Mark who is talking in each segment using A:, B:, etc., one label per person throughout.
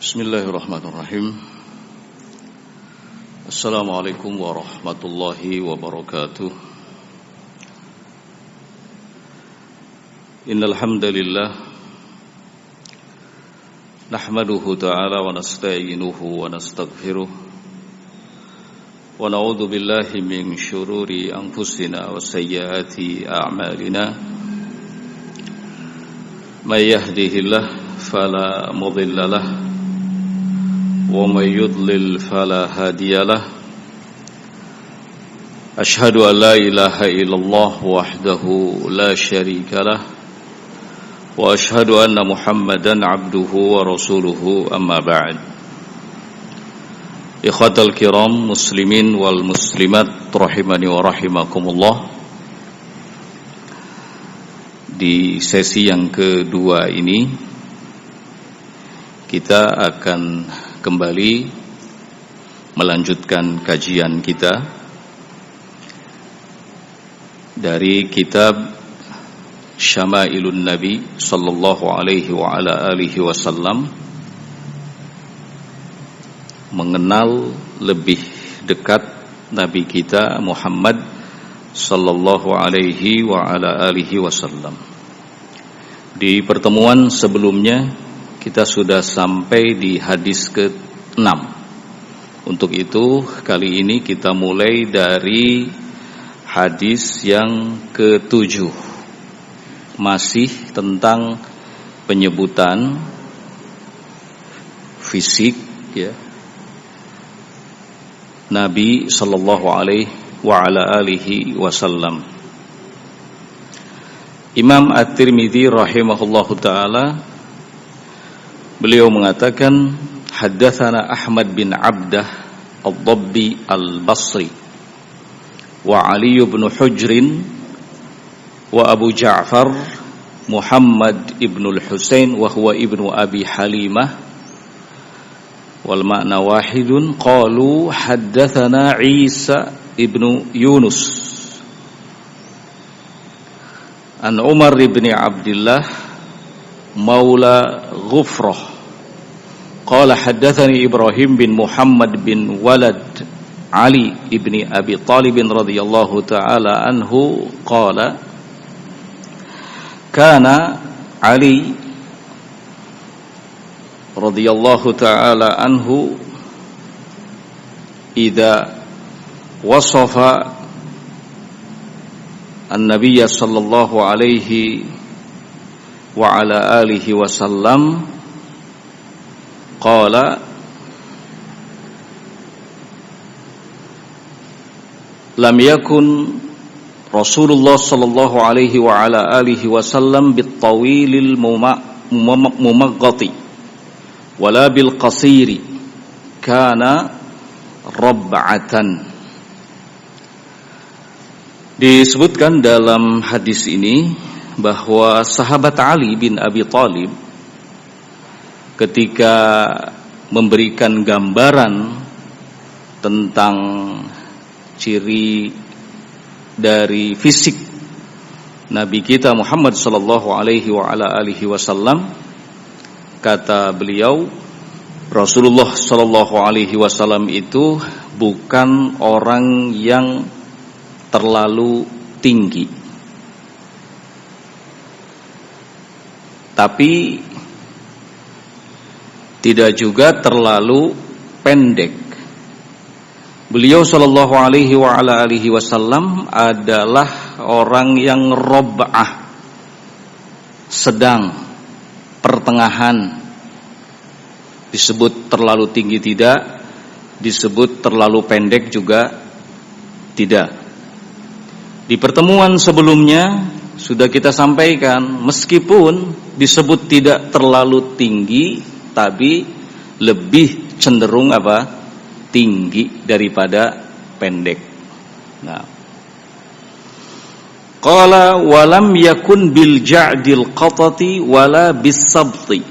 A: Bismillahirrahmanirrahim. Assalamualaikum warahmatullahi wabarakatuh. Innal hamdalillah nahmaduhu ta'ala wa nasta'inuhu wa nastaghfiruh wa na'udzu billahi min shururi anfusina wa sayyiati a'malina. May yahdihillahu fala mudilla lahu ومن يضلل فلا هادي له أشهد أن لا إله إلا الله وحده لا شريك له وأشهد أن محمدا عبده ورسوله أما بعد إخوة الكرام مسلمين والمسلمات رحمني ورحمكم الله. Di sesi yang kedua ini kita akan kembali melanjutkan kajian kita dari kitab Syama'ilun Nabi sallallahu alaihi wa ala alihi wasallam, mengenal lebih dekat Nabi kita Muhammad sallallahu alaihi wa ala alihi wasallam. Di pertemuan sebelumnya kita sudah sampai di hadis ke-6. Untuk itu kali ini kita mulai dari hadis yang ke-7. Masih tentang penyebutan fisik ya Nabi sallallahu alaihi wa ala alihi wasallam. Imam At-Tirmidzi rahimahullahu taala beliau mengatakan, haddatsana Ahmad bin Abdah Ad-Dabbi Al-Basri wa Ali bin Hujrin wa Abu Ja'far Muhammad ibn al-Husain wa huwa ibnu Abi Halimah wal ma'na wahidun. Qalu haddatsana Isa ibnu Yunus an Umar ibn Abdullah Maula Ghufrah qala haddatsani Ibrahim bin Muhammad bin Walad Ali ibni Abi Talib radhiyallahu ta'ala anhu qala kana Ali radhiyallahu ta'ala anhu idza wasafa an-nabiy sallallahu alaihi wa ala alihi wasallam qala lam yakun Rasulullah sallallahu alaihi wa ala alihi wasallam bit-tawilil mumaghati wala bil qasiri kana rabba'atan. Disebutkan dalam hadis ini bahwa sahabat Ali bin Abi Talib ketika memberikan gambaran tentang ciri dari fisik Nabi kita Muhammad sallallahu alaihi wa ala alihi wasallam, kata beliau, Rasulullah sallallahu alaihi wasallam itu bukan orang yang terlalu tinggi, tapi tidak juga terlalu pendek. Beliau sallallahu alaihi wa ala alihi wasallam adalah orang yang robba'ah, sedang, pertengahan. Disebut terlalu tinggi tidak, disebut terlalu pendek juga tidak. Di pertemuan sebelumnya sudah kita sampaikan, meskipun disebut tidak terlalu tinggi, tapi lebih cenderung apa? Tinggi daripada pendek. Nah, qala walam yakun bil ja'dil qatati wala bis sabti,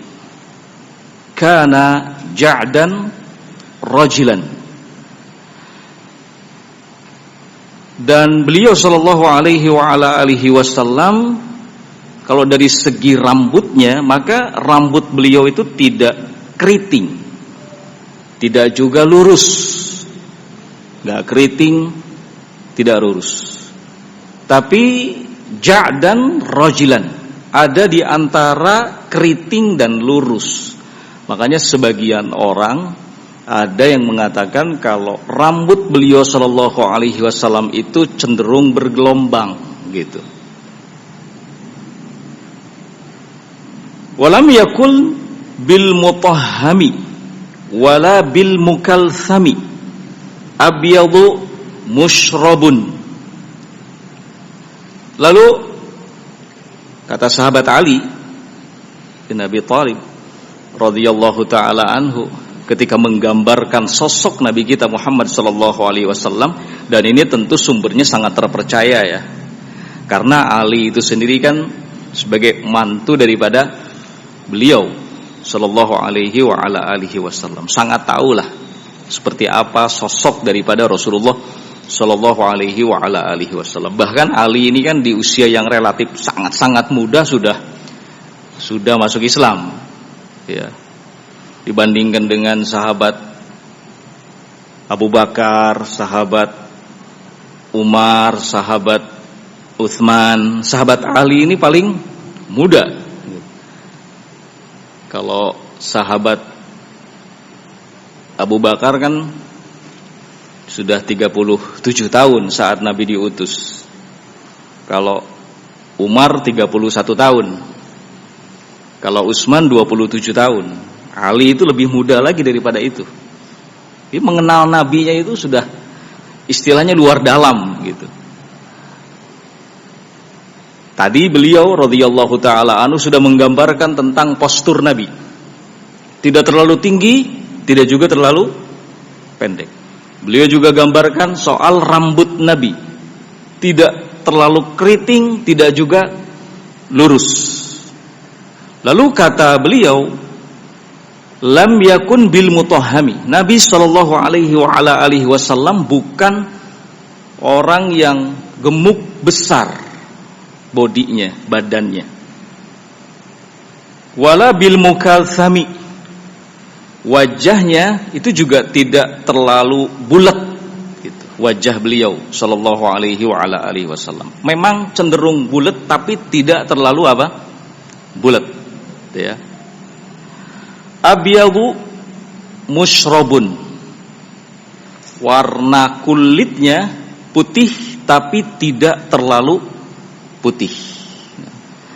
A: kana ja'dan rajulan. Dan beliau sallallahu alaihi wa ala alihi wasallam, kalau dari segi rambutnya, maka rambut beliau itu tidak keriting, tidak juga lurus. Enggak keriting, tidak lurus. Tapi ja'dan rajilan, ada di antara keriting dan lurus. Makanya sebagian orang ada yang mengatakan kalau rambut beliau sallallahu alaihi wasallam itu cenderung bergelombang gitu. Walam yakul bil mutahhami wala bil mukalthami abyadu mushrabun. Lalu kata sahabat Ali bin Abi Thalib radhiyallahu taala anhu ketika menggambarkan sosok Nabi kita Muhammad sallallahu alaihi wasallam, dan ini tentu sumbernya sangat terpercaya ya. Karena Ali itu sendiri kan sebagai mantu daripada beliau sallallahu alaihi wa ala alihi wasallam, sangat tahulah seperti apa sosok daripada Rasulullah sallallahu alaihi wa ala alihi wasallam. Bahkan Ali ini kan di usia yang relatif sangat-sangat muda sudah masuk Islam. Ya. Dibandingkan dengan sahabat Abu Bakar, sahabat Umar, sahabat Utsman, sahabat Ali ini paling muda. Kalau sahabat Abu Bakar kan sudah 37 tahun saat Nabi diutus. Kalau Umar 31 tahun. Kalau Utsman 27 tahun. Ali itu lebih muda lagi daripada itu. Dia mengenal nabinya itu sudah istilahnya luar dalam gitu. Tadi beliau radhiyallahu taala anhu sudah menggambarkan tentang postur Nabi. Tidak terlalu tinggi, tidak juga terlalu pendek. Beliau juga gambarkan soal rambut Nabi. Tidak terlalu keriting, tidak juga lurus. Lalu kata beliau, lam yakun bil mutahhami. Nabi sallallahu alaihi wa ala alihi wasallam bukan orang yang gemuk besar bodinya, badannya. Wala bil mukalthami. Wajahnya itu juga tidak terlalu bulat gitu. Wajah beliau sallallahu alaihi wa ala alihi wasallam memang cenderung bulat tapi tidak terlalu apa? Bulat, ya. Abyadu mushrabun, warna kulitnya putih tapi tidak terlalu putih.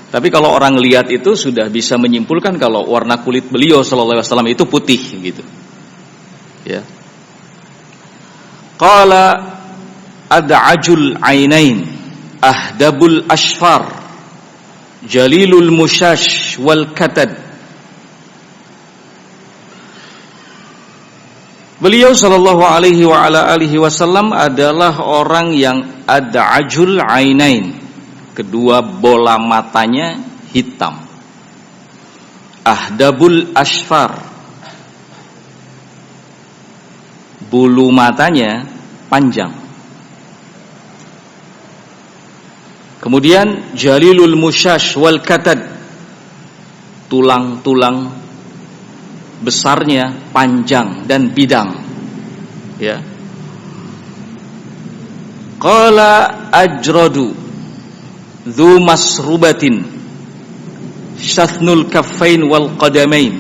A: Tapi kalau orang lihat itu sudah bisa menyimpulkan kalau warna kulit beliau sallallahu alaihi wasallam itu putih gitu. Ya. Qala ad'ajul ainain ahdabul ashfar jalilul mushash wal katad. Beliau sallallahu alaihi wa ala alihi wasallam adalah orang yang ad'ajul ainain, kedua bola matanya hitam. Ahdabul ashfar, bulu matanya panjang. Kemudian jalilul mushash wal katad, tulang-tulang besarnya panjang dan bidang, ya. Qala ajradu dzu masrubatin shathnul kaffain wal qadamain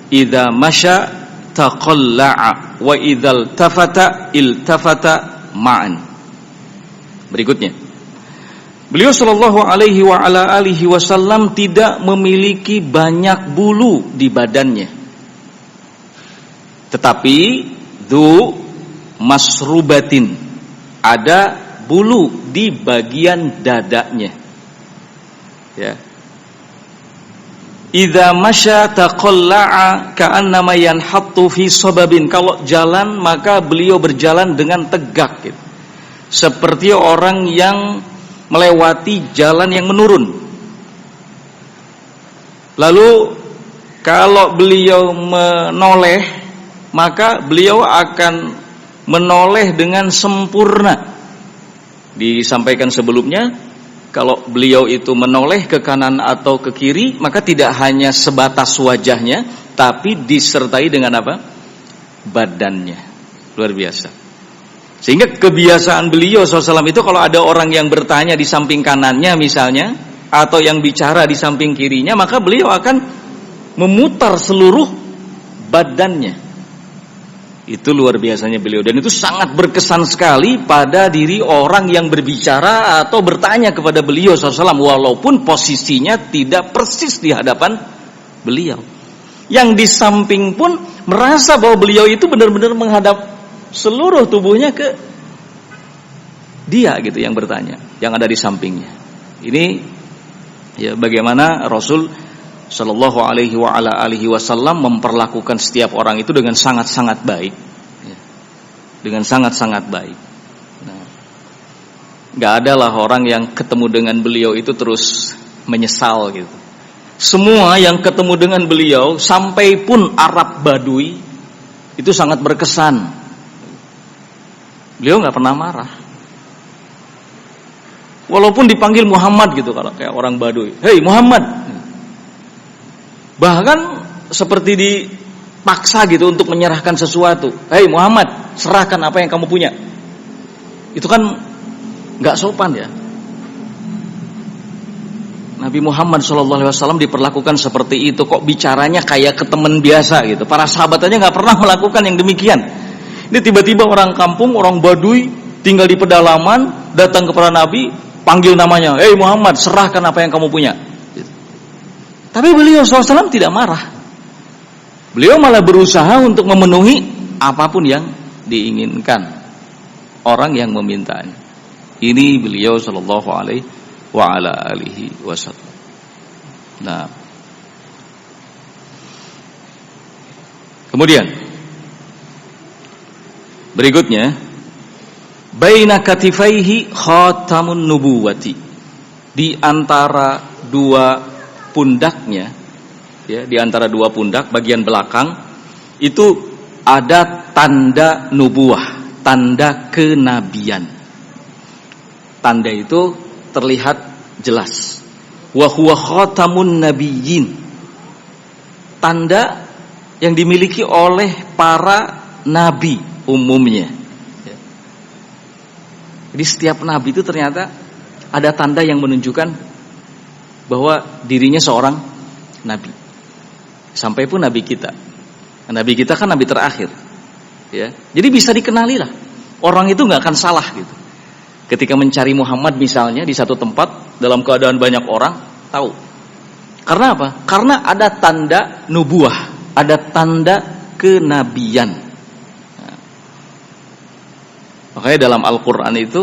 A: idza masya taqalla'a wa idzal tafata iltafata ma'an. Berikutnya, beliau sallallahu alaihi wa ala alihi wasallam tidak memiliki banyak bulu di badannya. Tetapi dzu masrubatin, ada bulu di bagian dadanya. Ya. Idza masya taqalla'a ka'annama yanhattu fi sababin. Kalau jalan maka beliau berjalan dengan tegak gitu. Seperti orang yang melewati jalan yang menurun. Lalu kalau beliau menoleh, maka beliau akan menoleh dengan sempurna. Disampaikan sebelumnya, Kalau beliau itu menoleh ke kanan atau ke kiri, maka tidak hanya sebatas wajahnya, tapi disertai dengan apa? Badannya. Luar biasa. Sehingga kebiasaan beliau SAW itu kalau ada orang yang bertanya di samping kanannya misalnya, atau yang bicara di samping kirinya, maka beliau akan memutar seluruh badannya. Itu luar biasanya beliau, dan itu sangat berkesan sekali pada diri orang yang berbicara atau bertanya kepada beliau SAW, walaupun posisinya tidak persis di hadapan beliau. Yang di samping pun merasa bahwa beliau itu benar-benar menghadap seluruh tubuhnya ke dia gitu yang bertanya, yang ada di sampingnya. Ini ya bagaimana Rasul Sallallahu alaihi wasallam memperlakukan setiap orang itu dengan sangat-sangat baik, ya. Dengan sangat-sangat baik. Nah, nggak adalah orang yang ketemu dengan beliau itu terus menyesal gitu. Semua yang ketemu dengan beliau, sampai pun Arab Badui, itu sangat berkesan. Beliau nggak pernah marah. Walaupun dipanggil Muhammad gitu, kalau kayak orang Badui, "Hei Muhammad." Bahkan seperti dipaksa gitu untuk menyerahkan sesuatu. "Hei Muhammad, serahkan apa yang kamu punya." Itu kan nggak sopan ya. Nabi Muhammad SAW diperlakukan seperti itu. Kok bicaranya kayak ke teman biasa gitu. Para sahabat aja nggak pernah melakukan yang demikian. Ini tiba-tiba orang kampung, orang Badui, tinggal di pedalaman, datang kepada Nabi, panggil namanya, "Hei Muhammad, serahkan apa yang kamu punya." Tapi beliau SAW tidak marah. Beliau malah berusaha untuk memenuhi apapun yang diinginkan orang yang memintanya. Ini beliau Sallallahu alaihi wasallam. Nah, kemudian berikutnya, baina katifaihi khatamun nubuwati. Di antara dua pundaknya, ya, di antara dua pundak bagian belakang itu ada tanda nubuah, tanda kenabian. Tanda itu terlihat jelas. Wa huwa khatamun nabiyyin. Tanda yang dimiliki oleh para nabi umumnya. Jadi setiap nabi itu ternyata ada tanda yang menunjukkan bahwa dirinya seorang nabi. Sampai pun nabi kita. Nabi kita kan nabi terakhir. Ya. Jadi bisa dikenali lah. Orang itu nggak akan salah gitu. Ketika mencari Muhammad misalnya di satu tempat dalam keadaan banyak orang, tahu. Karena apa? Karena ada tanda nubuah, ada tanda kenabian. Nah. Makanya dalam Al-Quran itu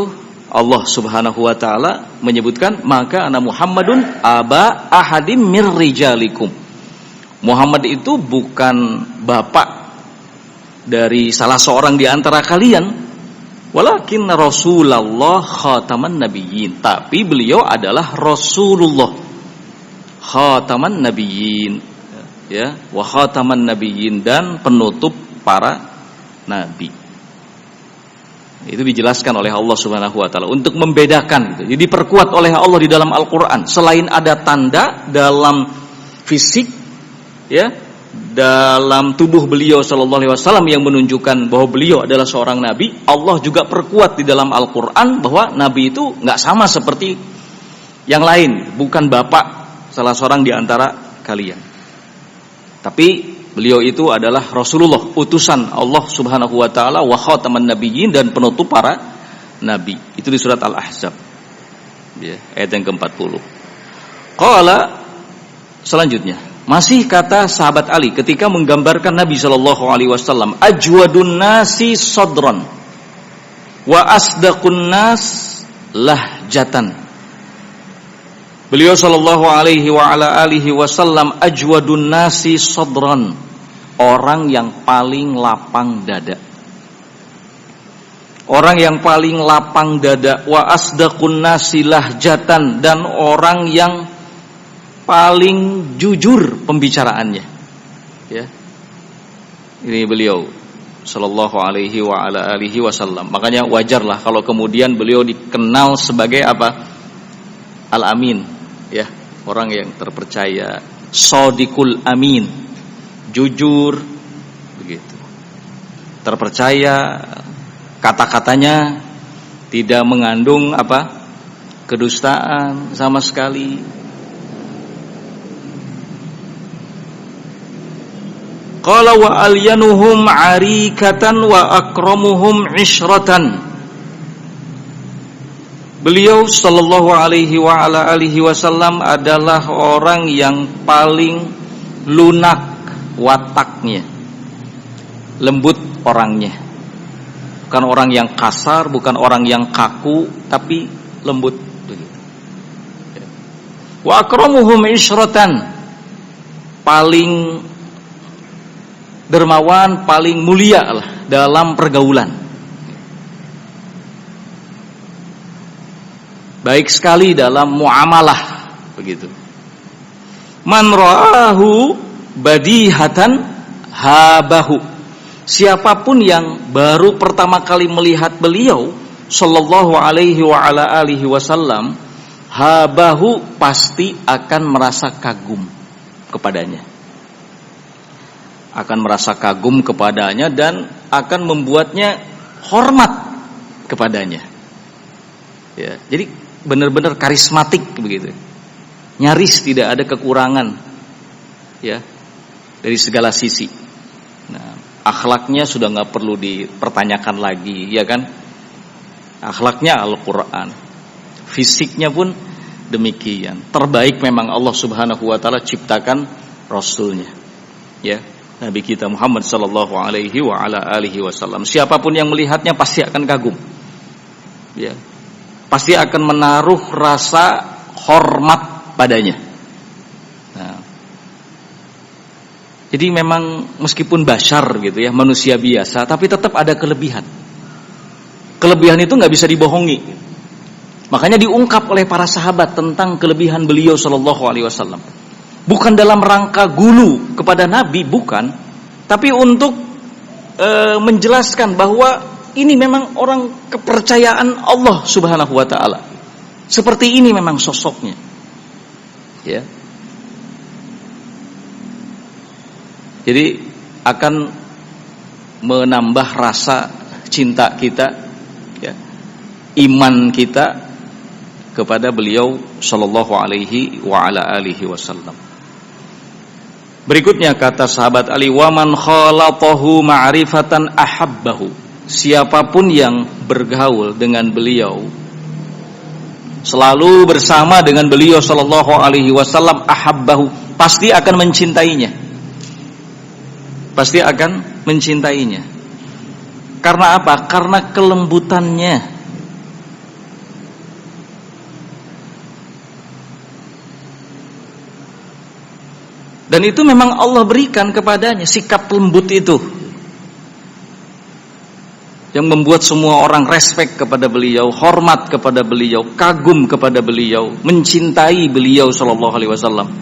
A: Allah Subhanahu wa taala menyebutkan, "Maka ana Muhammadun aba ahadim mir rijalikum." Muhammad itu bukan bapak dari salah seorang di antara kalian, walakin Rasulullah khataman nabiyyin. Tapi beliau adalah Rasulullah khataman nabiyyin, ya, wa khataman nabiyyin, dan penutup para nabi. Itu dijelaskan oleh Allah Subhanahu wa taala untuk membedakan gitu. Jadi diperkuat oleh Allah di dalam Al-Qur'an. Selain ada tanda dalam fisik, ya, dalam tubuh beliau sallallahu alaihi wasallam yang menunjukkan bahwa beliau adalah seorang nabi, Allah juga perkuat di dalam Al-Qur'an bahwa nabi itu enggak sama seperti yang lain, bukan bapak salah seorang di antara kalian. Tapi beliau itu adalah Rasulullah, utusan Allah Subhanahu wa taala, wa khataman nabiyyin, dan penutup para nabi. Itu di surat Al-Ahzab. Ya, ayat yang ke-40. Qala, selanjutnya, masih kata sahabat Ali ketika menggambarkan Nabi sallallahu alaihi wasallam, ajwadun nasi sadran wa asdaqun nas lahjatan. Beliau sallallahu alaihi wasallam ajwadun nasi sadran, orang yang paling lapang dada. Orang yang paling lapang dada, wa asdaqun nasi lahjatan, dan orang yang paling jujur pembicaraannya. Ya. Ini beliau sallallahu alaihi wasallam. Makanya wajarlah kalau kemudian beliau dikenal sebagai apa? Al-Amin, ya, orang yang terpercaya, Shadiqul Amin, jujur begitu. Terpercaya, kata-katanya tidak mengandung kedustaan sama sekali. Qala wa alyanuhum 'arikatan wa akramuhum 'ishratan. Beliau sallallahu alaihi wa ala alihi wasallam adalah orang yang paling lunak wataknya, lembut orangnya. Bukan orang yang kasar, bukan orang yang kaku, tapi lembut begitu. Wa akramuhum 'ishratan, paling dermawan, paling mulia lah dalam pergaulan. Baik sekali dalam muamalah begitu. Man ra'ahu badihatan habahu. Siapapun yang baru pertama kali melihat beliau sallallahu alaihi wa ala alihi wasallam, habahu, pasti akan merasa kagum kepadanya. Akan merasa kagum kepadanya dan akan membuatnya hormat kepadanya. Ya, jadi benar-benar karismatik begitu. Nyaris tidak ada kekurangan, ya, dari segala sisi. Nah, akhlaknya sudah nggak perlu dipertanyakan lagi, ya kan? Akhlaknya Al-Quran, fisiknya pun demikian. Terbaik memang Allah Subhanahu Wa Taala ciptakan Rasulnya, ya, Nabi kita Muhammad Sallallahu Alaihi wa ala alihi Wasallam. Siapapun yang melihatnya pasti akan kagum, ya, pasti akan menaruh rasa hormat padanya. Nah, jadi memang meskipun bashar gitu ya, manusia biasa, tapi tetap ada kelebihan. Kelebihan itu nggak bisa dibohongi. Makanya diungkap oleh para sahabat tentang kelebihan beliau Shallallahu Alaihi Wasallam. Bukan dalam rangka gulu kepada Nabi, bukan, tapi untuk menjelaskan bahwa ini memang orang kepercayaan Allah Subhanahu Wa Taala. Seperti ini memang sosoknya, ya. Jadi akan menambah rasa cinta kita, ya, iman kita kepada beliau sallallahu alaihi wa ala alihi wasallam. Berikutnya kata sahabat Ali, wa man khalatahu ma'rifatan ahabbahu. Siapapun yang bergaul dengan beliau, selalu bersama dengan beliau sallallahu alaihi wasallam, ahabbahu, pasti akan mencintainya. Pasti akan mencintainya. Karena apa? Karena kelembutannya. Dan itu memang Allah berikan kepadanya sikap lembut itu, yang membuat semua orang respect kepada beliau, hormat kepada beliau, kagum kepada beliau, mencintai beliau sallallahu alaihi wasallam.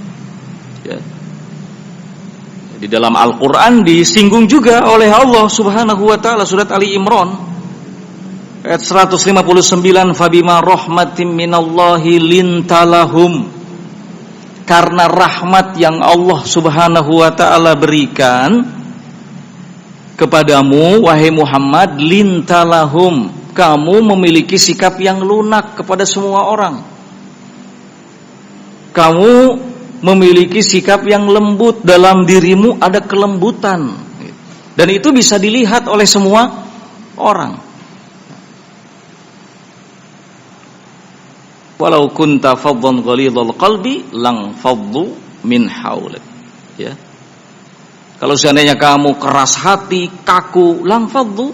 A: Ya. Di dalam Al-Qur'an disinggung juga oleh Allah Subhanahu wa taala, surat Ali Imran ayat 159, fabima rahmatin minallahi lintalahum. Karena rahmat yang Allah Subhanahu wa taala berikan kepadamu wahai Muhammad, lintalahum, kamu memiliki sikap yang lunak kepada semua orang. Kamu memiliki sikap yang lembut, dalam dirimu ada kelembutan. Dan itu bisa dilihat oleh semua orang. Walau kunta faddan ghalidhal qalbi lang faddu min haulik. Ya. Kalau seandainya kamu keras hati, kaku, lang faddu,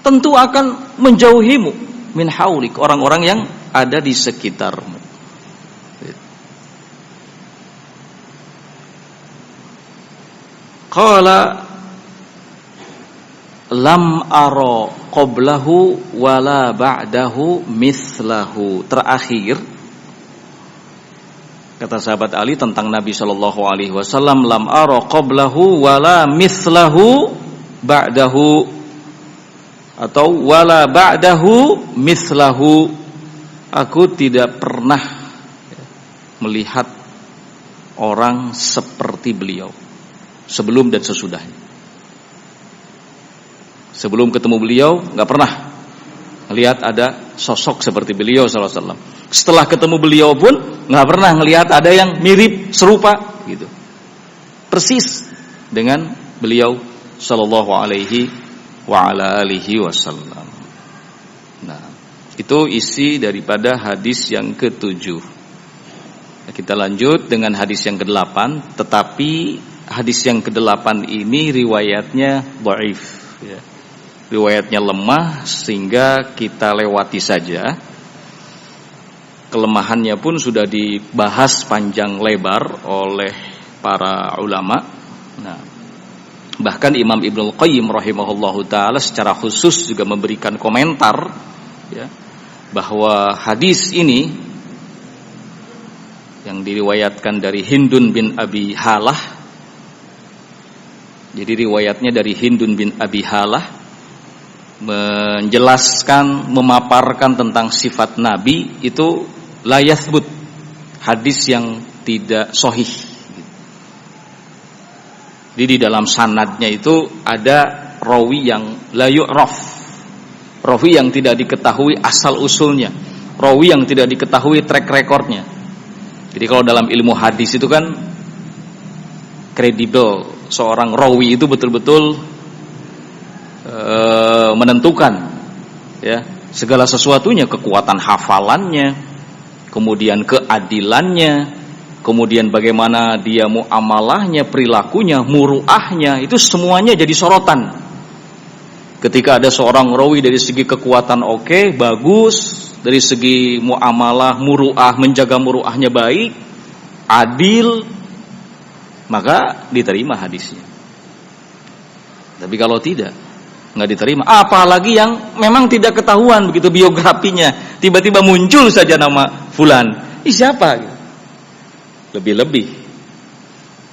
A: tentu akan menjauhimu min haulik, orang-orang yang ada di sekitarmu. Qala lam ara qablahu wala ba'dahu mithlahu. Terakhir kata sahabat Ali tentang Nabi sallallahu alaihi wasallam, lam ara qablahu wala mithlahu ba'dahu, atau wala ba'dahu mithlahu, aku tidak pernah melihat orang seperti beliau sebelum dan sesudahnya. Sebelum ketemu beliau nggak pernah lihat ada sosok seperti beliau sallallahu alaihi wasallam. Setelah ketemu beliau pun nggak pernah ngelihat ada yang mirip serupa gitu, persis dengan beliau sallallahu alaihi wa ala alihi wasallam. Nah, itu isi daripada hadis yang ke-7. Kita lanjut dengan hadis yang ke-8, tetapi hadis yang ke-8 ini riwayatnya dhaif ya. Riwayatnya lemah sehingga kita lewati saja. Kelemahannya pun sudah dibahas panjang lebar oleh para ulama. Nah, bahkan Imam Ibnul Qayyim rahimahullahu taala secara khusus juga memberikan komentar ya, bahwa hadis ini yang diriwayatkan dari Hindun bin Abi Halah. Jadi riwayatnya dari Hindun bin Abi Halah menjelaskan, memaparkan tentang sifat Nabi itu la yathbut, hadis yang tidak sahih. Jadi di dalam sanadnya itu ada rawi yang la yu'raf, rawi yang tidak diketahui asal usulnya, rawi yang tidak diketahui track recordnya. Jadi kalau dalam ilmu hadis itu kan kredibel, seorang rawi itu betul-betul menentukan ya segala sesuatunya, kekuatan hafalannya, kemudian keadilannya, kemudian bagaimana dia muamalahnya, perilakunya, muruahnya, itu semuanya jadi sorotan. Ketika ada seorang rawi dari segi kekuatan oke, bagus, dari segi muamalah, muruah, menjaga muruahnya baik, adil, maka diterima hadisnya. Tapi kalau tidak, nggak diterima. Apalagi yang memang tidak ketahuan begitu biografinya, tiba-tiba muncul saja nama fulan. Ini siapa? Lebih-lebih.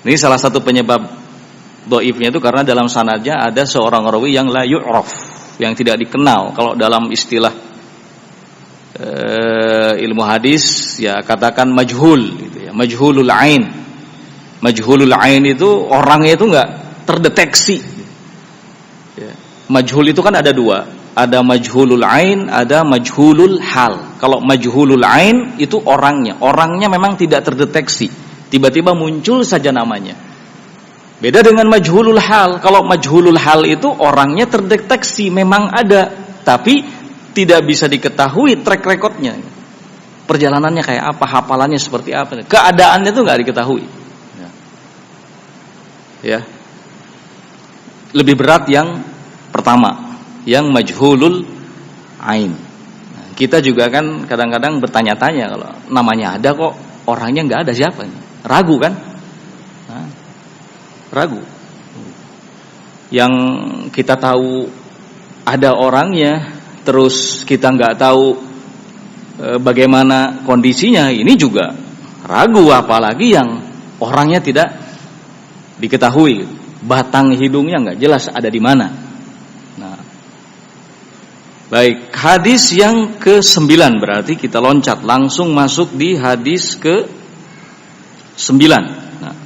A: Ini salah satu penyebab dhaifnya itu karena dalam sanadnya ada seorang rawi yang la yu'raf, yang tidak dikenal. Kalau dalam istilah ilmu hadis ya katakan majhul gitu ya, majhulul ain. Majhulul ain itu orangnya itu nggak terdeteksi. Ya. Majhul itu kan ada dua, ada majhulul ain, ada majhulul hal. Kalau majhulul ain itu orangnya memang tidak terdeteksi, tiba-tiba muncul saja namanya. Beda dengan majhulul hal. Kalau majhulul hal itu orangnya terdeteksi, memang ada, tapi tidak bisa diketahui track recordnya, perjalanannya kayak apa, hafalannya seperti apa, keadaannya itu nggak diketahui. Ya, lebih berat yang pertama, yang majhulul ain. Nah, kita juga kan kadang-kadang bertanya-tanya, kalau namanya ada kok orangnya nggak ada, siapa? Ragu kan? Nah, ragu. Yang kita tahu ada orangnya, terus kita nggak tahu bagaimana kondisinya, ini juga ragu. Apalagi yang orangnya tidak diketahui, batang hidungnya nggak jelas ada di mana. Nah, baik, hadis yang ke-9 berarti kita loncat langsung masuk di hadis ke-9. Nah,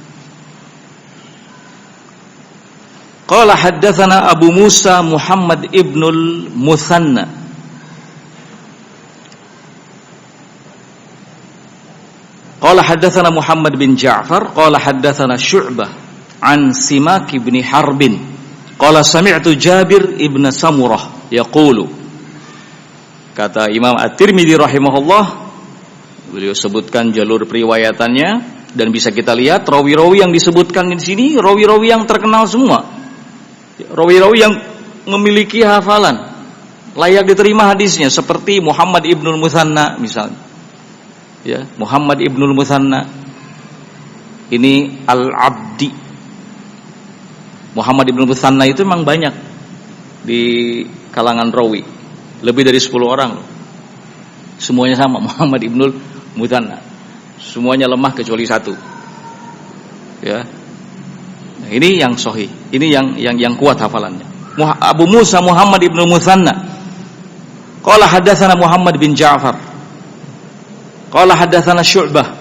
A: qala haddatsana Abu Musa Muhammad ibnul Muthanna qala haddatsana Muhammad bin Ja'far qala haddatsana Syu'bah an Simak ibn Harbin qala sami'tu Jabir ibn Samurah yaqulu. Kata Imam At-Tirmidzi rahimahullah, beliau sebutkan jalur periwayatannya dan bisa kita lihat rawi-rawi yang disebutkan di sini rawi-rawi yang terkenal semua, rawi-rawi yang memiliki hafalan layak diterima hadisnya, seperti Muhammad ibnul Muthanna misalnya. Ya, Muhammad ibnul Muthanna ini Al-Abdi. Muhammad ibn Muthanna itu memang banyak di kalangan rawi, lebih dari 10 orang. Semuanya sama, Muhammad ibn Muthanna. Semuanya lemah kecuali satu. Ya. Nah, ini yang sahih, ini yang kuat hafalannya. Abu Musa Muhammad ibn Muthanna qala haddatsana Muhammad bin Ja'far qala haddatsana Syu'bah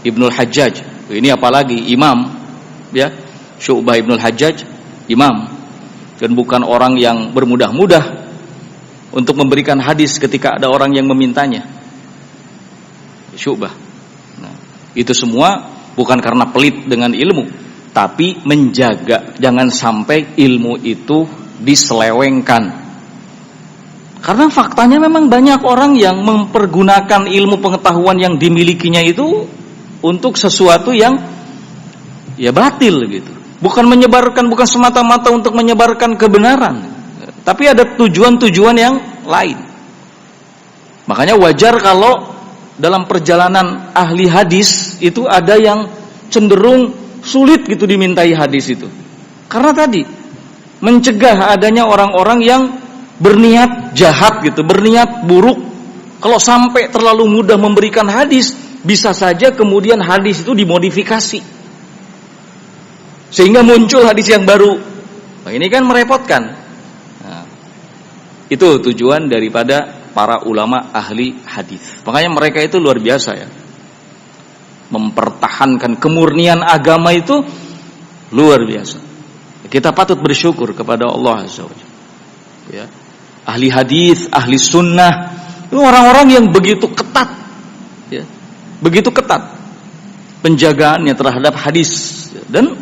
A: Ibnul Hajjaj. Ini apalagi imam, ya. Syu'bah Ibnul Hajjaj imam, dan bukan orang yang bermudah-mudah untuk memberikan hadis ketika ada orang yang memintanya. Syu'bah. Nah, itu semua bukan karena pelit dengan ilmu, tapi menjaga jangan sampai ilmu itu diselewengkan. Karena faktanya memang banyak orang yang mempergunakan ilmu pengetahuan yang dimilikinya itu untuk sesuatu yang ya batil gitu. Bukan menyebarkan, bukan semata-mata untuk menyebarkan kebenaran, tapi ada tujuan-tujuan yang lain. Makanya wajar kalau dalam perjalanan ahli hadis itu ada yang cenderung sulit gitu dimintai hadis itu. Karena tadi mencegah adanya orang-orang yang berniat jahat gitu, berniat buruk. Kalau sampai terlalu mudah memberikan hadis, bisa saja kemudian hadis itu dimodifikasi sehingga muncul hadis yang baru. Nah, ini kan merepotkan. Nah, itu tujuan daripada para ulama ahli hadis. Makanya mereka itu luar biasa ya. Mempertahankan kemurnian agama itu luar biasa. Kita patut bersyukur kepada Allah Azza wa Jalla. Ya. Ahli hadis, ahli sunnah, itu orang-orang yang begitu ketat, ya. Begitu ketat penjagaannya terhadap hadis, dan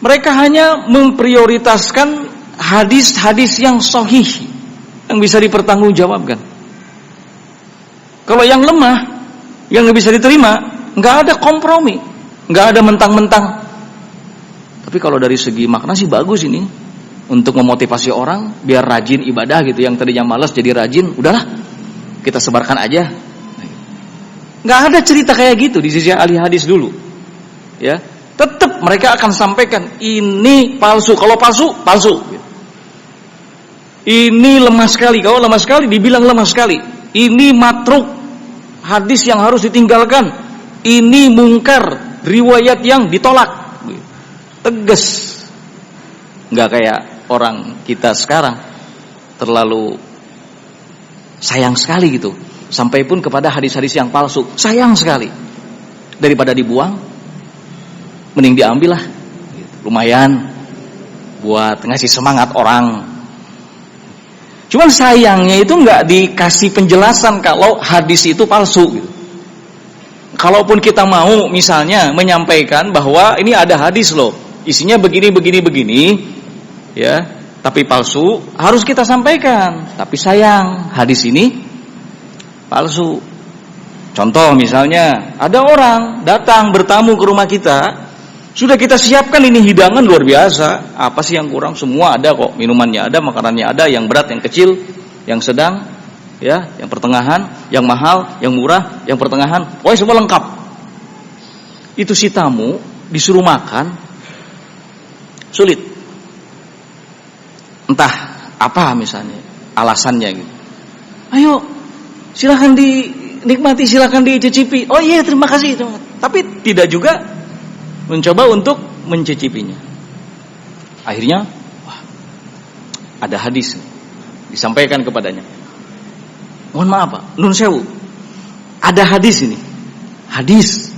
A: mereka hanya memprioritaskan hadis-hadis yang sahih, yang bisa dipertanggungjawabkan. Kalau yang lemah, yang nggak bisa diterima, nggak ada kompromi, nggak ada mentang-mentang. Tapi kalau dari segi makna sih bagus ini, untuk memotivasi orang biar rajin ibadah gitu. Yang tadinya malas jadi rajin, udahlah kita sebarkan aja. Nggak ada cerita kayak gitu di sisi ahli hadis dulu, ya. Tetap mereka akan sampaikan ini palsu. Kalau palsu, palsu. Ini lemah sekali. Kalau lemah sekali, dibilang lemah sekali. Ini matruk, hadis yang harus ditinggalkan. Ini mungkar, riwayat yang ditolak. Tegas. Nggak kayak orang kita sekarang terlalu sayang sekali gitu. Sampai pun kepada hadis-hadis yang palsu, sayang sekali. Daripada dibuang, mending diambil lah, lumayan buat ngasih semangat orang. Cuman sayangnya itu nggak dikasih penjelasan kalau hadis itu palsu. Gitu. Kalaupun kita mau misalnya menyampaikan bahwa ini ada hadis loh, isinya begini, ya, tapi palsu, harus kita sampaikan. Tapi sayang, hadis ini palsu. Contoh misalnya, ada orang datang bertamu ke rumah kita. Sudah kita siapkan ini hidangan luar biasa. Apa sih yang kurang? Semua ada kok. Minumannya ada, makanannya ada, yang berat, yang kecil, yang sedang, ya, yang pertengahan, yang mahal, yang murah, yang pertengahan. Pokoknya semua lengkap. Itu si tamu disuruh makan sulit. Entah apa misalnya alasannya gitu. Ayo, silakan dinikmati, silakan dicicipi. Oh iya, terima kasih. Tapi tidak juga mencoba untuk mencicipinya. Akhirnya, wah, ada hadis disampaikan kepadanya. Mohon maaf Pak, nun sewu. Ada hadis ini. Hadis.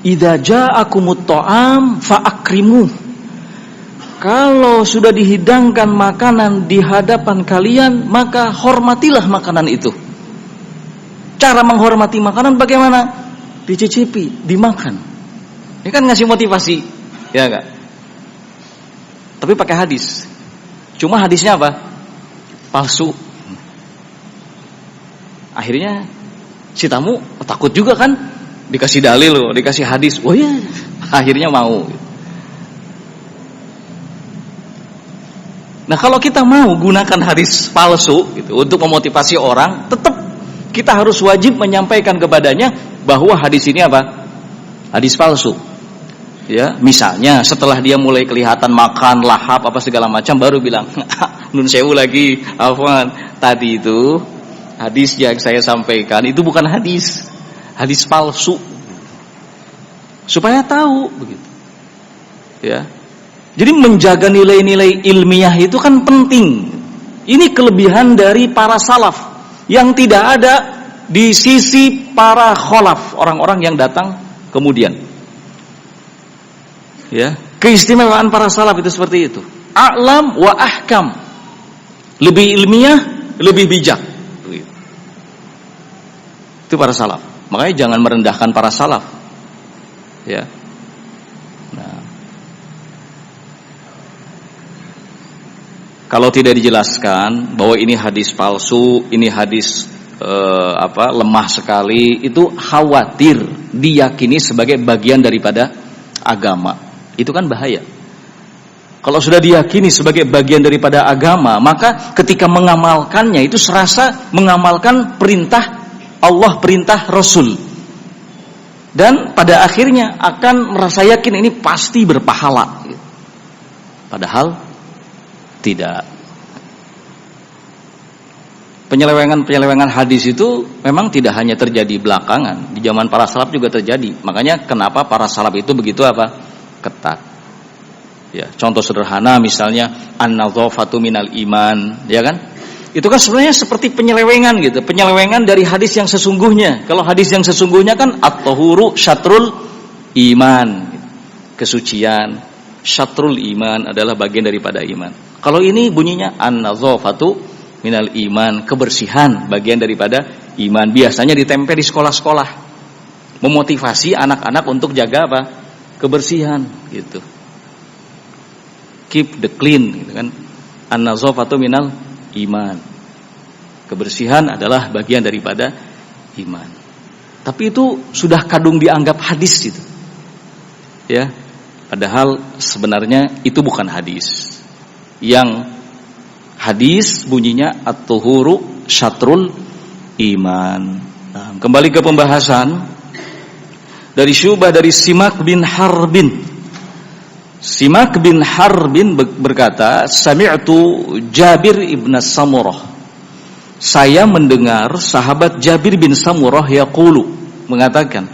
A: Idza ja'akumut ta'am fa'akrimu. Kalau sudah dihidangkan makanan di hadapan kalian, maka hormatilah makanan itu. Cara menghormati makanan bagaimana? Dicicipi, dimakan. Ini kan ngasih motivasi, ya enggak? Tapi pakai hadis. Cuma hadisnya apa? Palsu. Akhirnya si tamu takut juga kan, dikasih dalil loh, dikasih hadis. Oh iya, akhirnya mau. Nah, kalau kita mau gunakan hadis palsu gitu untuk memotivasi orang, tetap kita harus wajib menyampaikan kepadanya bahwa hadis ini apa? Hadis palsu. Ya, misalnya setelah dia mulai kelihatan makan, lahap apa segala macam, baru bilang, nun sewu lagi, afwan, tadi itu hadis yang saya sampaikan itu bukan hadis, hadis palsu. Supaya tahu begitu. Ya. Jadi menjaga nilai-nilai ilmiah itu kan penting. Ini kelebihan dari para salaf yang tidak ada di sisi para khalaf, orang-orang yang datang kemudian. Ya, keistimewaan para salaf itu seperti itu. A'lam wa ahkam. Lebih ilmiah, lebih bijak. Itu para salaf. Makanya jangan merendahkan para salaf. Ya. Nah. Kalau tidak dijelaskan bahwa ini hadis palsu, ini hadis lemah sekali, itu khawatir diyakini sebagai bagian daripada agama. Itu kan bahaya. Kalau sudah diyakini sebagai bagian daripada agama, maka ketika mengamalkannya itu serasa mengamalkan perintah Allah, perintah Rasul. Dan pada akhirnya akan merasa yakin ini pasti berpahala. Padahal tidak. Penyelewengan hadis itu memang tidak hanya terjadi belakangan, di zaman para salaf juga terjadi. Makanya kenapa para salaf itu begitu ketat. Ya, contoh sederhana misalnya an-nadhafatu minal iman, ya kan? Itu kan sebenarnya seperti penyelewengan gitu, penyelewengan dari hadis yang sesungguhnya. Kalau hadis yang sesungguhnya kan at-tahuru syatrul iman, kesucian, syatrul iman adalah bagian daripada iman. Kalau ini bunyinya an-nadhafatu minal iman, kebersihan bagian daripada iman. Biasanya ditempel di sekolah-sekolah, memotivasi anak-anak untuk jaga kebersihan gitu. Keep the clean gitu kan. An-nazafatu minal iman. Kebersihan adalah bagian daripada iman. Tapi itu sudah kadung dianggap hadis gitu. Ya. Padahal sebenarnya itu bukan hadis. Yang hadis bunyinya at-tuhuru syatrul iman. Nah, kembali ke pembahasan dari Syu'bah dari Simak bin Harbin. Simak bin Harbin berkata, sami'tu Jabir ibn Samurah. Saya mendengar sahabat Jabir bin Samurah yaqulu, mengatakan,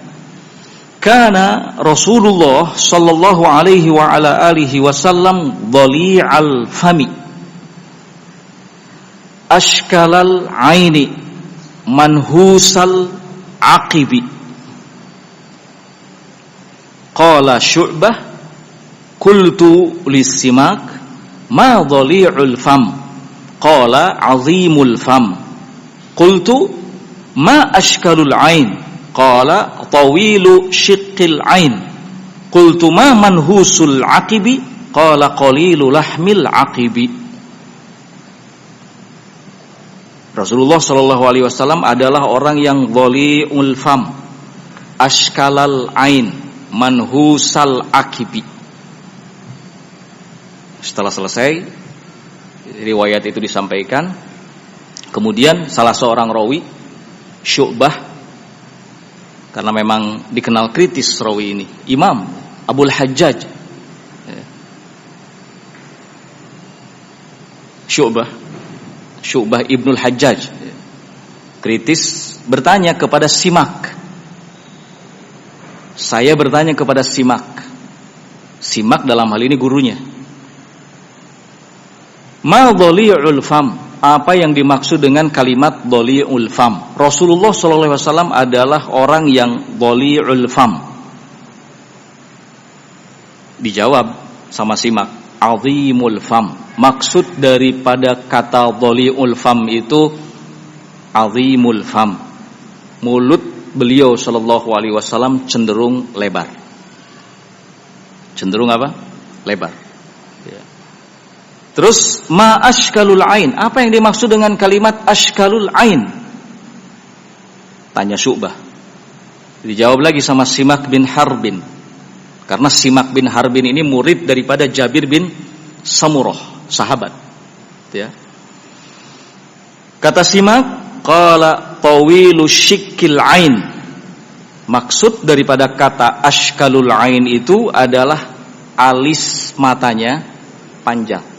A: kana Rasulullah sallallahu alaihi wa ala alihi wasallam dhali'al fami, ashkalal aini, manhusal aqibi. Qala Syu'bah, qultu lis-Simak ma dhali'ul fam, qala 'azimul fam. Qultu ma ashkalul ain, qala tawilu shiqqil ain. Qultu ma manhusul aqibi, qala qalilu lahmil aqibi. Rasulullah sallallahu alaihi wasallam adalah orang yang dhali'ul fam, ashkalal ain, manhusal aqibi. Setelah selesai riwayat itu disampaikan, kemudian salah seorang rawi, Syu'bah, karena memang dikenal kritis rawi ini, Imam Abul Hajjaj, Syu'bah ibnul Hajjaj, kritis, bertanya kepada Simak. Saya bertanya kepada Simak. Simak dalam hal ini gurunya. Ma dhali'ul fam, apa yang dimaksud dengan kalimat dhali'ul fam? Rasulullah sallallahu alaihi wasallam adalah orang yang dhali'ul fam. Dijawab sama Simak, azimul fam. Maksud daripada kata dhali'ul fam itu azimul fam. Mulut beliau sallallahu alaihi wasallam cenderung lebar. Cenderung apa? Lebar. Terus ma ashkalul ain, apa yang dimaksud dengan kalimat ashkalul ain? Tanya Syu'bah. Dijawab lagi sama Simak bin Harbin. Karena Simak bin Harbin ini murid daripada Jabir bin Samurah, sahabat. Ya. Kata Simak, qala tawilu shikkil ain. Maksud daripada kata ashkalul ain itu adalah alis matanya panjang.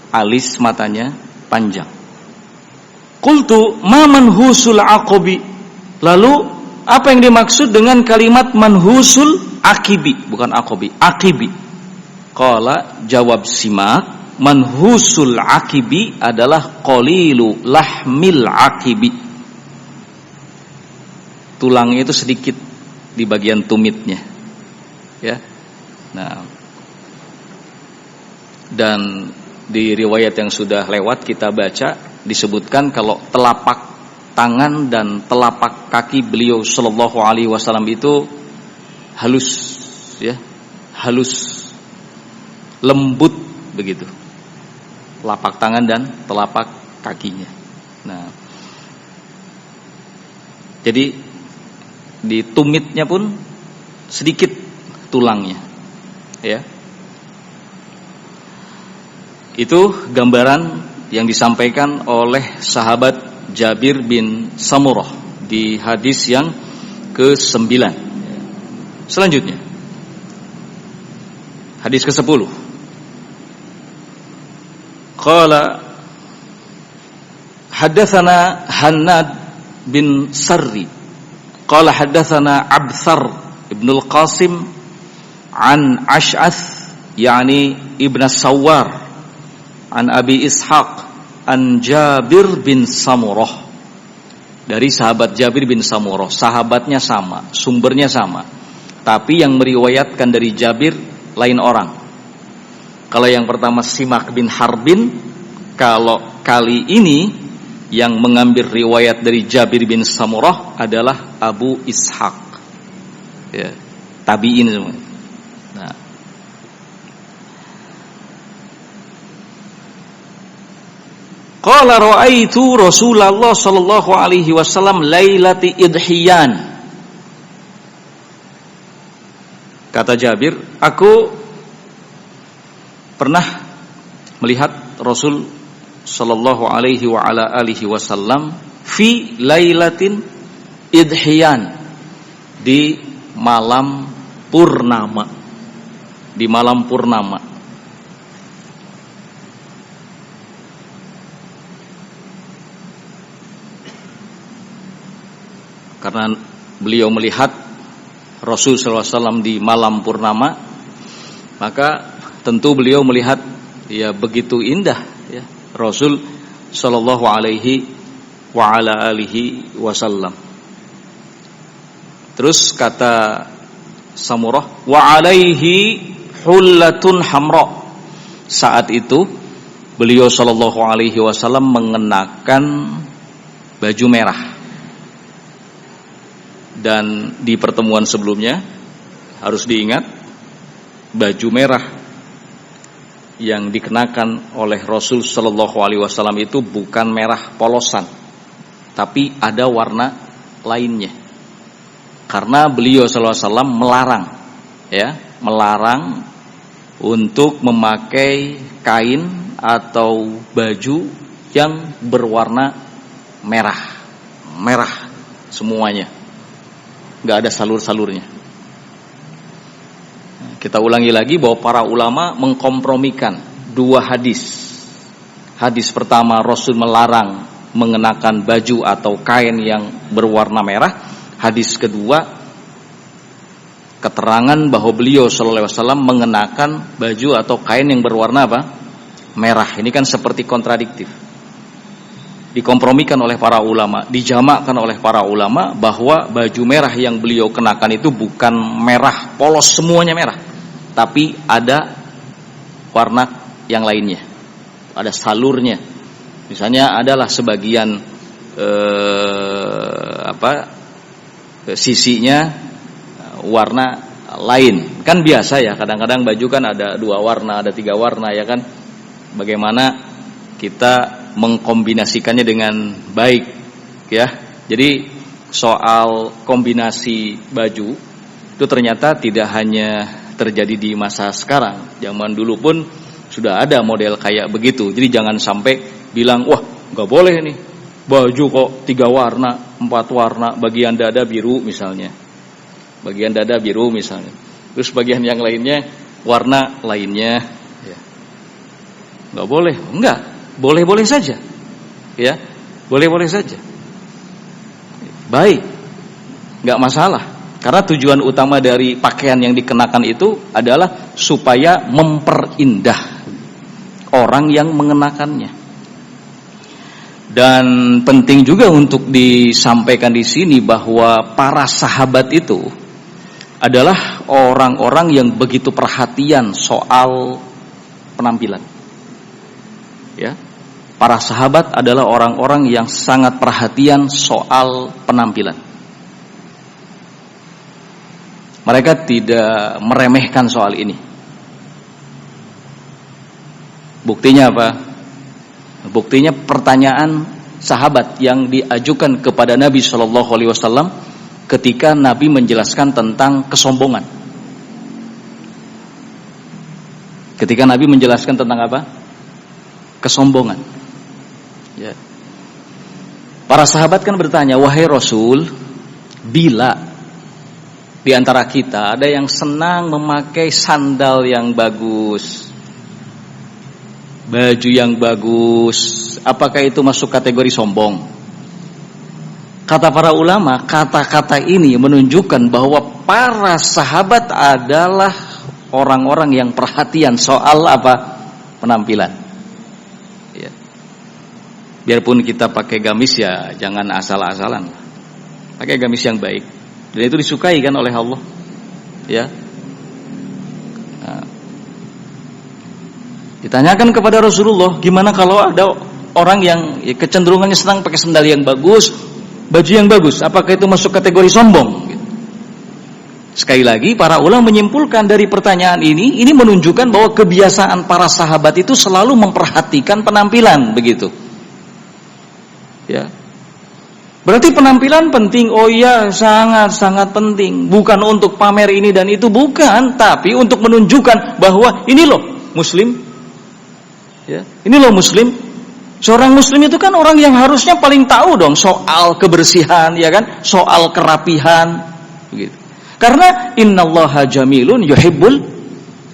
A: Alis matanya panjang. Qultu ma manhusul aqabi. Lalu apa yang dimaksud dengan kalimat manhusul aqibi? Bukan aqabi, aqibi. Qala, jawab Simak, manhusul aqibi adalah qalilu lahmil aqibi. tulangnya itu sedikit di bagian tumitnya, ya. Nah, dan di riwayat yang sudah lewat kita baca disebutkan kalau telapak tangan dan telapak kaki beliau sallallahu alaihi wasallam itu halus, ya, halus, lembut begitu, telapak tangan dan telapak kakinya. Nah, jadi di tumitnya pun sedikit tulangnya, ya. Itu gambaran yang disampaikan oleh sahabat Jabir bin Samurah di hadis yang ke-9. Selanjutnya, hadis ke-10. Qala haddatsana Hannad bin Sarri qala haddatsana Abthar ibn al-Qasim an Ash'ath yani ibn Sawwar an Abi Ishaq an Jabir bin Samurah, dari sahabat Jabir bin Samurah. Sahabatnya sama, sumbernya sama, tapi yang meriwayatkan dari Jabir lain orang. Kalau yang pertama Simak bin Harbin, kalau kali ini yang mengambil riwayat dari Jabir bin Samurah adalah Abu Ishaq, ya, tabi'in semua. Nah, qala ra'aitu Rasulullah sallallahu alaihi wasallam lailati idhiyan. Kata Jabir, aku pernah melihat Rasul sallallahu alaihi wa ala alihi wasallam fi lailatin idhiyan, di malam purnama, di malam purnama. Karena beliau melihat Rasul sallallahu alaihi wasallam di malam purnama, maka tentu beliau melihat ya begitu indah, ya, Rasul sallallahu alaihi wa ala alihi wasallam. Terus kata Samurah, wa alaihi hullatun hamra. Saat itu beliau sallallahu alaihi wasallam mengenakan baju merah. Dan di pertemuan sebelumnya harus diingat, baju merah yang dikenakan oleh Rasul sallallahu alaihi wasallam itu bukan merah polosan, tapi ada warna lainnya. Karena beliau sallallahu alaihi wasallam melarang, ya, melarang untuk memakai kain atau baju yang berwarna merah, merah semuanya, nggak ada salur-salurnya. Kita ulangi lagi bahwa para ulama mengkompromikan dua hadis. Hadis pertama, Rasul melarang mengenakan baju atau kain yang berwarna merah. Hadis kedua, keterangan bahwa beliau sallallahu alaihi wasallam mengenakan baju atau kain yang berwarna apa? Merah. Ini kan seperti kontradiktif. Dikompromikan oleh para ulama, dijamakkan oleh para ulama bahwa baju merah yang beliau kenakan itu bukan merah polos semuanya merah, tapi ada warna yang lainnya, ada salurnya. Misalnya adalah sebagian sisinya warna lain. Kan biasa ya, kadang-kadang baju kan ada 2 warna, ada 3 warna, ya kan? Bagaimana kita mengkombinasikannya dengan baik, ya. Jadi soal kombinasi baju itu ternyata tidak hanya terjadi di masa sekarang. Zaman dulu pun sudah ada model kayak begitu. Jadi jangan sampai bilang, wah nggak boleh nih baju kok 3 warna, 4 warna, bagian dada biru misalnya, bagian dada biru misalnya, terus bagian yang lainnya warna lainnya, ya. Nggak boleh, enggak. Boleh-boleh saja, ya, boleh-boleh saja, baik, nggak masalah. Karena tujuan utama dari pakaian yang dikenakan itu adalah supaya memperindah orang yang mengenakannya. Dan penting juga untuk disampaikan di sini bahwa para sahabat itu adalah orang-orang yang begitu perhatian soal penampilan. Ya. Para sahabat adalah orang-orang yang sangat perhatian soal penampilan. Mereka tidak meremehkan soal ini. Buktinya apa? Buktinya pertanyaan sahabat yang diajukan kepada Nabi Shallallahu Alaihi Wasallam ketika Nabi menjelaskan tentang kesombongan. Ketika Nabi menjelaskan tentang apa? Kesombongan. Ya. Para sahabat kan bertanya, wahai Rasul, bila di antara kita ada yang senang memakai sandal yang bagus, baju yang bagus, apakah itu masuk kategori sombong? Kata para ulama, kata-kata ini menunjukkan bahwa para sahabat adalah orang-orang yang perhatian soal apa? Penampilan. Ya. Biarpun kita pakai gamis ya jangan asal-asalan. Pakai gamis yang baik. Dan itu disukai kan oleh Allah. Ya. Nah. Ditanyakan kepada Rasulullah, gimana kalau ada orang yang kecenderungannya senang pakai sandal yang bagus, baju yang bagus, apakah itu masuk kategori sombong? Sekali lagi para ulama menyimpulkan dari pertanyaan ini menunjukkan bahwa kebiasaan para sahabat itu selalu memperhatikan penampilan, begitu. Ya. Berarti penampilan penting. Oh iya, sangat-sangat penting. Bukan untuk pamer ini dan itu, bukan, tapi untuk menunjukkan bahwa ini loh muslim. Ya, ini loh muslim. Seorang muslim itu kan orang yang harusnya paling tahu dong soal kebersihan, ya kan? Soal kerapihan, begitu. Karena innallaha jamilun yuhibbul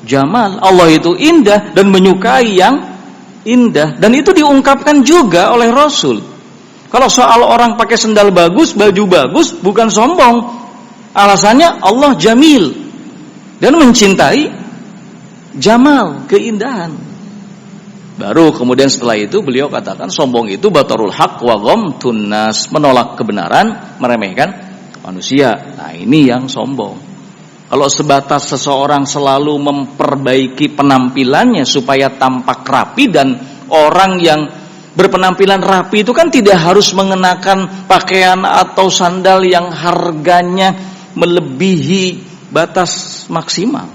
A: jamal. Allah itu indah dan menyukai yang indah, dan itu diungkapkan juga oleh Rasul. Kalau soal orang pakai sendal bagus, baju bagus, bukan sombong. Alasannya Allah jamil dan mencintai jamal, keindahan. Baru kemudian setelah itu beliau katakan sombong itu batarul haq wa ghamtun nas, menolak kebenaran, meremehkan manusia. Nah, ini yang sombong. Kalau sebatas seseorang selalu memperbaiki penampilannya supaya tampak rapi, dan orang yang berpenampilan rapi itu kan tidak harus mengenakan pakaian atau sandal yang harganya melebihi batas maksimal.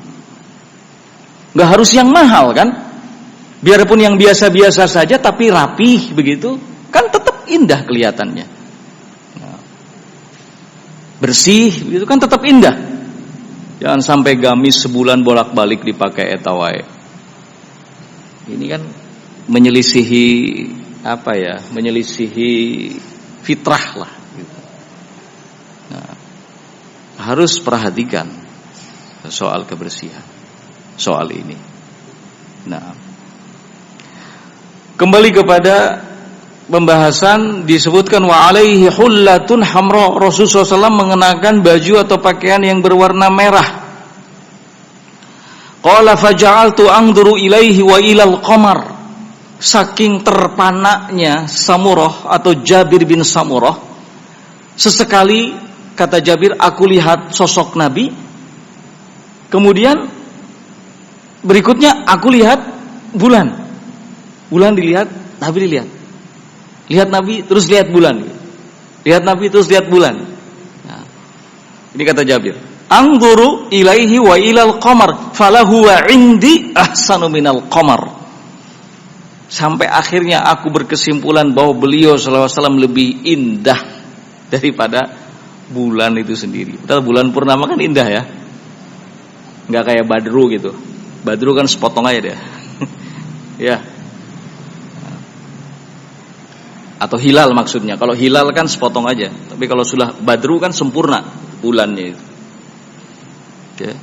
A: Nggak harus yang mahal kan? Biarpun yang biasa-biasa saja tapi rapih begitu, kan tetap indah kelihatannya. Nah, bersih begitu kan tetap indah. Jangan sampai gamis sebulan bolak-balik dipakai etawai. Ini kan menyelisihi apa ya? Menyelisihi fitrah lah. Gitu. Nah, harus perhatikan soal kebersihan, soal ini. Nah, kembali kepada pembahasan, disebutkan wa alaihi hullatun hamra, Rasulullah SAW mengenakan baju atau pakaian yang berwarna merah. Qala faja'altu anzuru ilaihi wa ilal qamar. Saking terpanaknya Samurah atau Jabir bin Samurah, sesekali kata Jabir, aku lihat sosok Nabi, kemudian berikutnya aku lihat bulan. Bulan dilihat, Nabi dilihat. Lihat Nabi, terus lihat bulan. Lihat Nabi, terus lihat bulan. Nah, ini kata Jabir. Anzuru ilaihi wa ilal qamar, falahu wa indi ahsanu minal qamar. Sampai akhirnya aku berkesimpulan bahwa beliau sallallahu alaihi wasallam lebih indah daripada bulan itu sendiri. Padahal bulan purnama kan indah ya. Enggak kayak Badru gitu. Badru kan sepotong aja deh. Ya. Atau hilal maksudnya. Kalau hilal kan sepotong aja. Tapi kalau sudah Badru kan sempurna bulannya itu. Ya.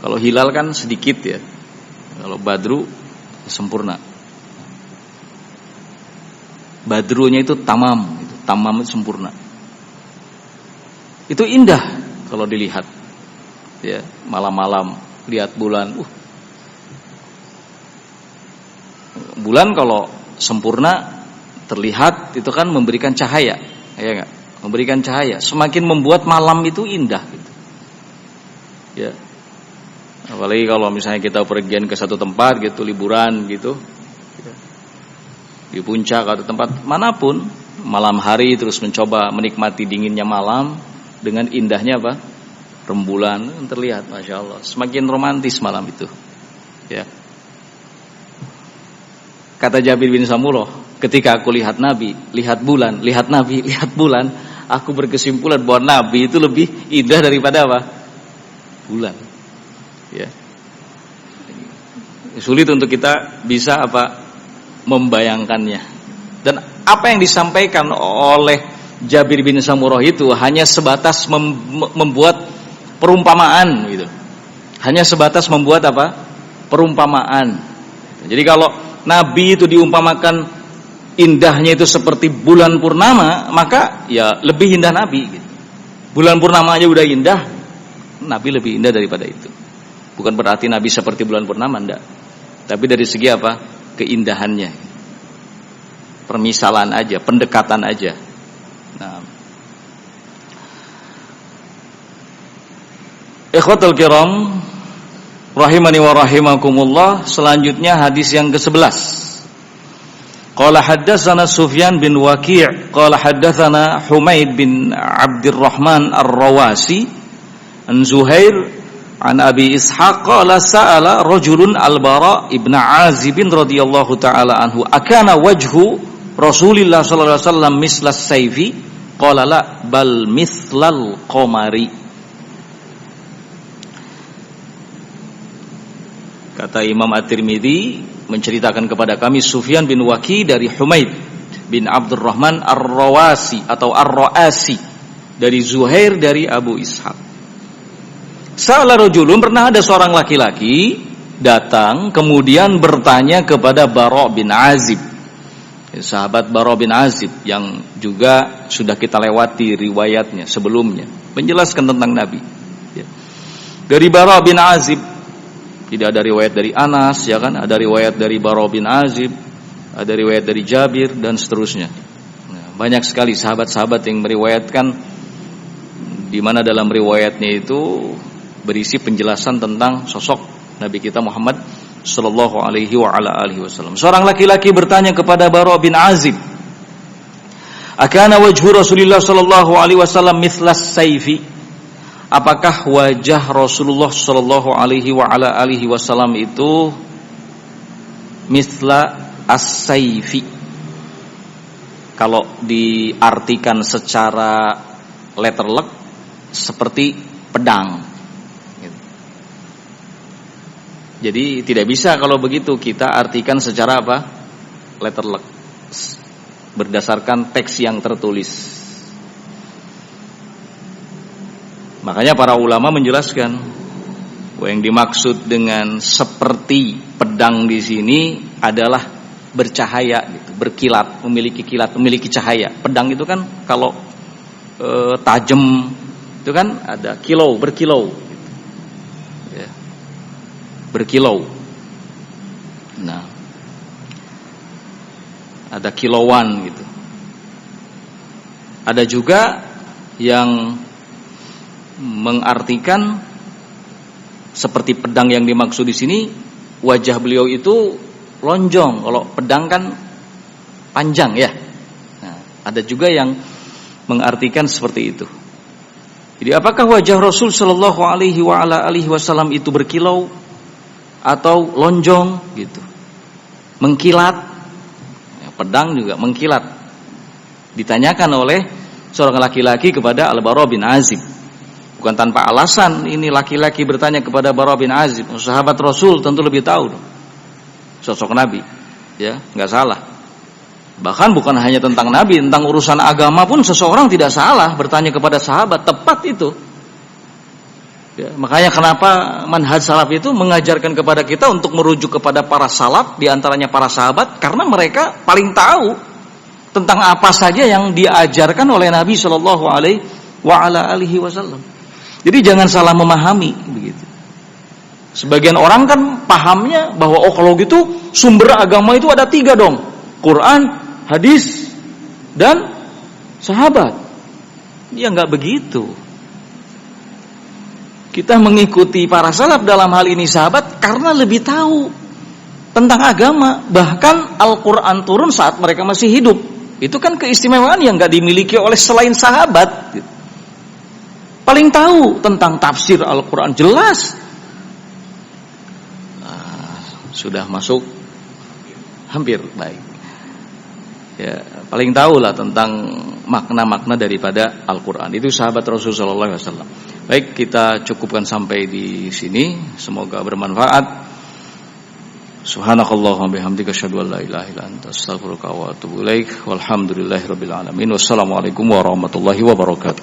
A: Kalau hilal kan sedikit ya. Kalau Badru sempurna. Badrunya itu tamam, tamam itu sempurna. Itu indah kalau dilihat. Ya, malam-malam lihat bulan. Bulan kalau sempurna terlihat itu kan memberikan cahaya, ya enggak? Memberikan cahaya, semakin membuat malam itu indah gitu. Ya. Apalagi kalau misalnya kita pergian ke satu tempat gitu, liburan gitu. Ya. Di puncak atau tempat manapun, malam hari terus mencoba menikmati dinginnya malam dengan indahnya apa? Rembulan terlihat, Masya Allah. Semakin romantis malam itu. Ya. Kata Jabir bin Samurah, ketika aku lihat Nabi, lihat bulan, lihat Nabi, lihat bulan, aku berkesimpulan bahwa Nabi itu lebih indah daripada apa? Bulan. Ya. Sulit untuk kita bisa apa? Membayangkannya. Dan apa yang disampaikan oleh Jabir bin Samurah itu hanya sebatas membuat perumpamaan gitu. Hanya sebatas membuat apa? Perumpamaan. Jadi kalau Nabi itu diumpamakan indahnya itu seperti bulan purnama, maka ya lebih indah Nabi gitu. Bulan purnama aja udah indah, Nabi lebih indah daripada itu. Bukan berarti Nabi seperti bulan purnama, enggak. Tapi dari segi apa? Keindahannya. Permisalan aja, pendekatan aja. Nah. Ikhwatul kiram, rahimani wa rahimakumullah. Selanjutnya hadis yang ke-11. Qala haddatsana Sufyan bin Waqi', qala haddatsana Humaid bin Abdurrahman Ar-Rawasi an Zuhair an Abi Ishaq qala sa'ala rajulun Al-Bara ibn Azib radhiyallahu ta'ala anhu akana wajhu Rasulillah sallallahu alaihi wasallam mislas sayfi qala la bal mithlal qamari. Kata Imam At-Tirmidzi menceritakan kepada kami Sufyan bin Waqi dari Humaid bin Abdurrahman Ar-Rawasi atau Ar-Ra'asi dari Zuhair dari Abu Ishaq. Sa'ala rajulun, pernah ada seorang laki-laki datang kemudian bertanya kepada Bara bin Azib. Sahabat Bara bin Azib yang juga sudah kita lewati riwayatnya sebelumnya, menjelaskan tentang Nabi. Dari Bara bin Azib, tidak ada riwayat dari Anas, ya kan? Ada riwayat dari Bara bin Azib, ada riwayat dari Jabir dan seterusnya. Nah, banyak sekali sahabat-sahabat yang meriwayatkan, di mana dalam riwayatnya itu berisi penjelasan tentang sosok Nabi kita Muhammad sallallahu alaihi wa ala alihi wasallam. Seorang laki-laki bertanya kepada Bara bin Azib, "Akana wajhu Rasulillah sallallahu alaihi wasallam mithlas sayfi?" Apakah wajah Rasulullah sallallahu alaihi wa ala alihi wasallam itu mithla as-sayfi? Kalau diartikan secara letterlek seperti pedang. Jadi tidak bisa kalau begitu kita artikan secara apa? Letterlek. Berdasarkan teks yang tertulis. Makanya para ulama menjelaskan bahwa yang dimaksud dengan seperti pedang di sini adalah bercahaya, gitu, berkilat, memiliki cahaya. Pedang itu kan kalau tajam itu kan ada berkilau, gitu. Ya. Berkilau. Nah, ada kilauan gitu. Ada juga yang mengartikan seperti pedang yang dimaksud di sini, wajah beliau itu lonjong. Kalau pedang kan panjang ya. Nah, ada juga yang mengartikan seperti itu. Jadi apakah wajah Rasul sallallahu alaihi wa ala alihi wasallam itu berkilau atau lonjong gitu? Mengkilat. Ya, pedang juga mengkilat. Ditanyakan oleh seorang laki-laki kepada Al-Bara bin Azib. Bukan tanpa alasan ini laki-laki bertanya kepada Bara bin Azib. Sahabat Rasul tentu lebih tahu dong sosok Nabi, ya, nggak salah. Bahkan bukan hanya tentang Nabi, tentang urusan agama pun seseorang tidak salah bertanya kepada sahabat, tepat itu. Ya, makanya kenapa manhaj salaf itu mengajarkan kepada kita untuk merujuk kepada para salaf, diantaranya para sahabat, karena mereka paling tahu tentang apa saja yang diajarkan oleh Nabi Shallallahu Alaihi Wasallam. Jadi jangan salah memahami begitu. Sebagian orang kan pahamnya bahwa kalau gitu sumber agama itu ada 3 dong. Quran, hadis dan sahabat. Ya enggak begitu. Kita mengikuti para salaf dalam hal ini sahabat karena lebih tahu tentang agama. Bahkan Al-Quran turun saat mereka masih hidup. Itu kan keistimewaan yang enggak dimiliki oleh selain sahabat. Paling tahu tentang tafsir Al-Quran, jelas. Sudah masuk hampir baik. Ya, paling tahu lah tentang makna-makna daripada Al-Quran. Itu sahabat Rasulullah SAW. Baik, kita cukupkan sampai di sini. Semoga bermanfaat. Subhanakallahumma bihamdika asyhadu an la ilaha illa anta astaghfiruka wa atubu ilaik. Walhamdulillahirabbil alamin. Wassalamualaikum warahmatullahi wabarakatuh.